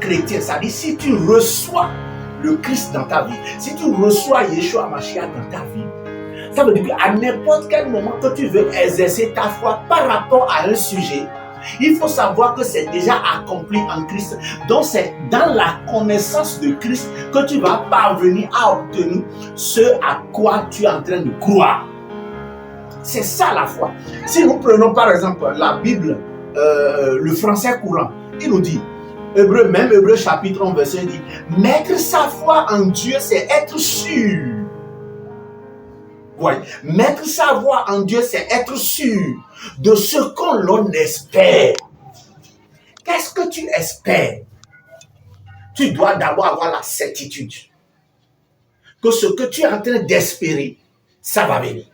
chrétien, c'est-à-dire si tu reçois le Christ dans ta vie, si tu reçois Yeshua Mashiach dans ta vie, ça veut dire qu'à n'importe quel moment que tu veux exercer ta foi par rapport à un sujet, il faut savoir que c'est déjà accompli en Christ. Donc c'est dans la connaissance de Christ que tu vas parvenir à obtenir ce à quoi tu es en train de croire. C'est ça la foi. Si nous prenons par exemple la Bible, le français courant, il nous dit, Hébreu chapitre 1 verset dit, mettre sa foi en Dieu, c'est être sûr. Ouais. Mettre sa foi en Dieu, c'est être sûr de ce que l'on espère. Qu'est-ce que tu espères? Tu dois d'abord avoir la certitude que ce que tu es en train d'espérer, ça va venir.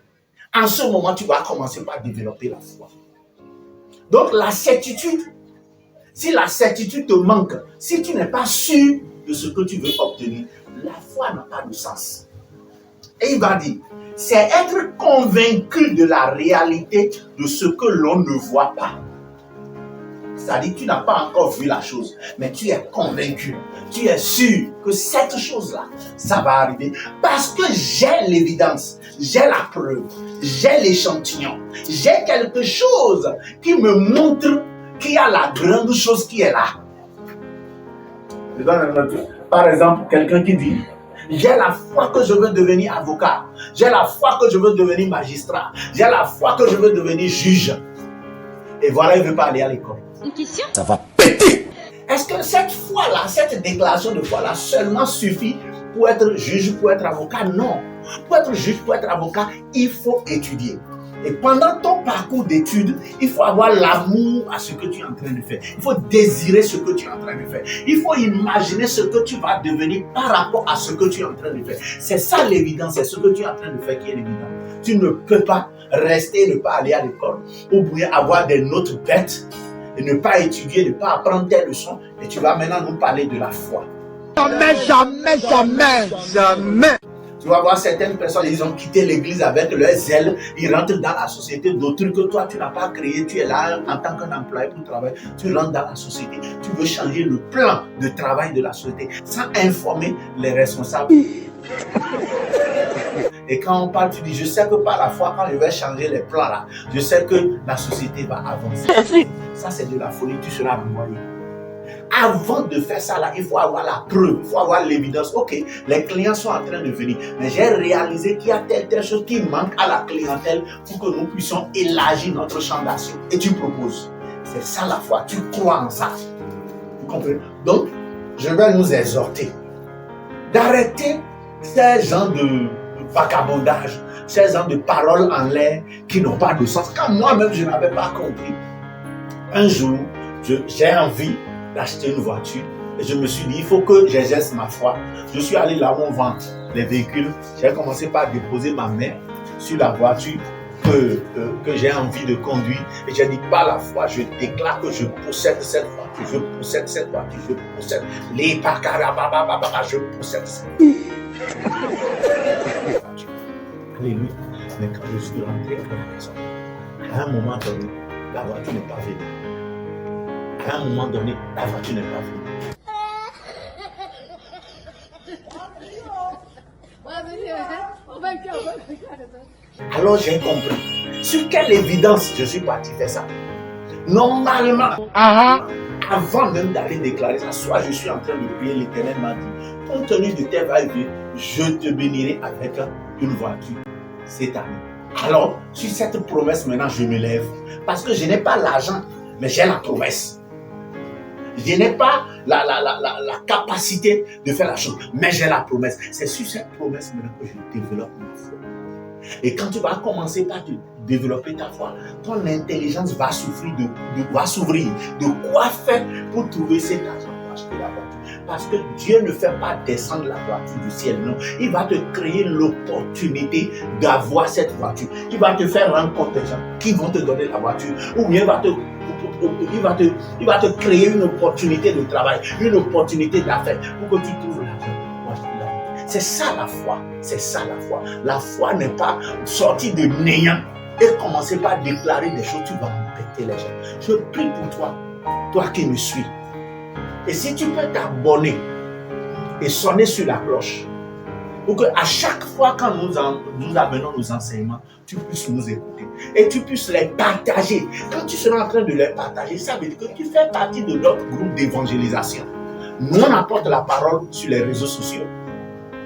En ce moment, tu vas commencer par développer la foi. Donc la certitude, si la certitude te manque, si tu n'es pas sûr de ce que tu veux obtenir, la foi n'a pas de sens. Et il va dire, c'est être convaincu de la réalité de ce que l'on ne voit pas. C'est-à-dire que tu n'as pas encore vu la chose, mais tu es convaincu, tu es sûr que cette chose-là, ça va arriver. Parce que j'ai l'évidence, j'ai la preuve, j'ai l'échantillon, j'ai quelque chose qui me montre qu'il y a la grande chose qui est là. Je donne un autre. Par exemple, quelqu'un qui dit, j'ai la foi que je veux devenir avocat, j'ai la foi que je veux devenir magistrat, j'ai la foi que je veux devenir juge. Et voilà, il ne veut pas aller à l'école. Une question? Ça va péter. Est-ce que cette foi-là, cette déclaration de foi-là seulement suffit pour être juge, pour être avocat? Non. Pour être juge, pour être avocat, il faut étudier. Et pendant ton parcours d'études, il faut avoir l'amour à ce que tu es en train de faire. Il faut désirer ce que tu es en train de faire. Il faut imaginer ce que tu vas devenir par rapport à ce que tu es en train de faire. C'est ça l'évidence, c'est ce que tu es en train de faire qui est l'évidence. Tu ne peux pas rester, ne pas aller à l'école, ou bien avoir des notes bêtes, et ne pas étudier, ne pas apprendre tes leçons, et tu vas maintenant nous parler de la foi. Jamais, jamais, jamais, jamais. Tu vas voir certaines personnes, ils ont quitté l'église avec leur zèle, ils rentrent dans la société d'autres que toi tu n'as pas créé, tu es là en tant qu'un employé pour travailler, tu rentres dans la société, tu veux changer le plan de travail de la société sans informer les responsables. Et quand on parle, tu dis, je sais que par la foi, quand je vais changer les plans là, je sais que la société va avancer. Ça c'est de la folie, tu seras renvoyé. Avant de faire ça là, il faut avoir la preuve, il faut avoir l'évidence. Ok, les clients sont en train de venir, mais j'ai réalisé qu'il y a telle chose qui manque à la clientèle pour que nous puissions élargir notre champ d'action. Et tu proposes. C'est ça la foi, tu crois en ça. Vous comprenez? Donc, je vais nous exhorter d'arrêter ces gens de vagabondage, ces gens de paroles en l'air qui n'ont pas de sens. Quand moi-même je n'avais pas compris, un jour, j'ai envie d'acheter une voiture et je me suis dit, il faut que j'exerce ma foi. Je suis allé là où on vend les véhicules. J'ai commencé par déposer ma main sur la voiture que j'ai envie de conduire et j'ai dit, par la foi, je déclare que je possède cette voiture, je possède cette voiture, je possède les pacarabababa, je possède ça. Alléluia. Mais quand je suis rentré à la maison, à un moment donné, la voiture n'est pas venue. À un moment donné, la voiture n'est pas venue. Alors j'ai compris. Sur quelle évidence je suis parti faire ça? Normalement, avant même d'aller déclarer ça, soit je suis en train de prier, l'Éternel m'a dit, compte tenu de tes va-et-vient, je te bénirai avec une voiture cette année. Alors, sur cette promesse, maintenant, je me lève. Parce que je n'ai pas l'argent, mais j'ai la promesse. Je n'ai pas la capacité de faire la chose, mais j'ai la promesse. C'est sur cette promesse maintenant que je développe ma foi. Et quand tu vas commencer par développer ta foi, ton intelligence va s'ouvrir de quoi faire pour trouver cet argent pour acheter la voiture. Parce que Dieu ne fait pas descendre la voiture du ciel, non. Il va te créer l'opportunité d'avoir cette voiture. Il va te faire rencontrer des gens qui vont te donner la voiture. Ou bien il va te créer une opportunité de travail, une opportunité d'affaires pour que tu trouves l'argent pour acheter la voiture. C'est ça la foi. C'est ça la foi. La foi n'est pas sortie de néant et commencer par déclarer des choses, tu vas embêter les gens. Je prie pour toi, toi qui me suis. Et si tu peux t'abonner et sonner sur la cloche, pour qu'à chaque fois quand nous amenons nos enseignements, tu puisses nous écouter et tu puisses les partager. Quand tu seras en train de les partager, ça veut dire que tu fais partie de notre groupe d'évangélisation. Nous, on apporte la parole sur les réseaux sociaux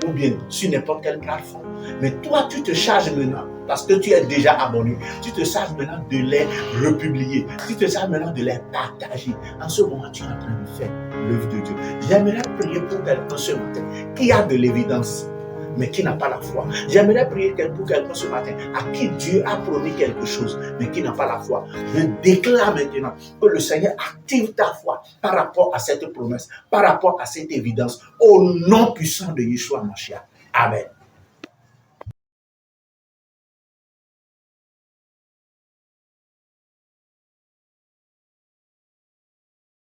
ou bien sur n'importe quelle plateforme. Mais toi, tu te charges maintenant, parce que tu es déjà abonné, tu te charges maintenant de les republier, tu te charges maintenant de les partager. En ce moment, tu es en train de faire l'œuvre de Dieu. J'aimerais prier pour quelqu'un ce matin qui a de l'évidence, mais qui n'a pas la foi. J'aimerais prier pour quelqu'un ce matin à qui Dieu a promis quelque chose, mais qui n'a pas la foi. Je déclare maintenant que le Seigneur active ta foi par rapport à cette promesse, par rapport à cette évidence, au nom puissant de Yeshua Mashiach. Amen.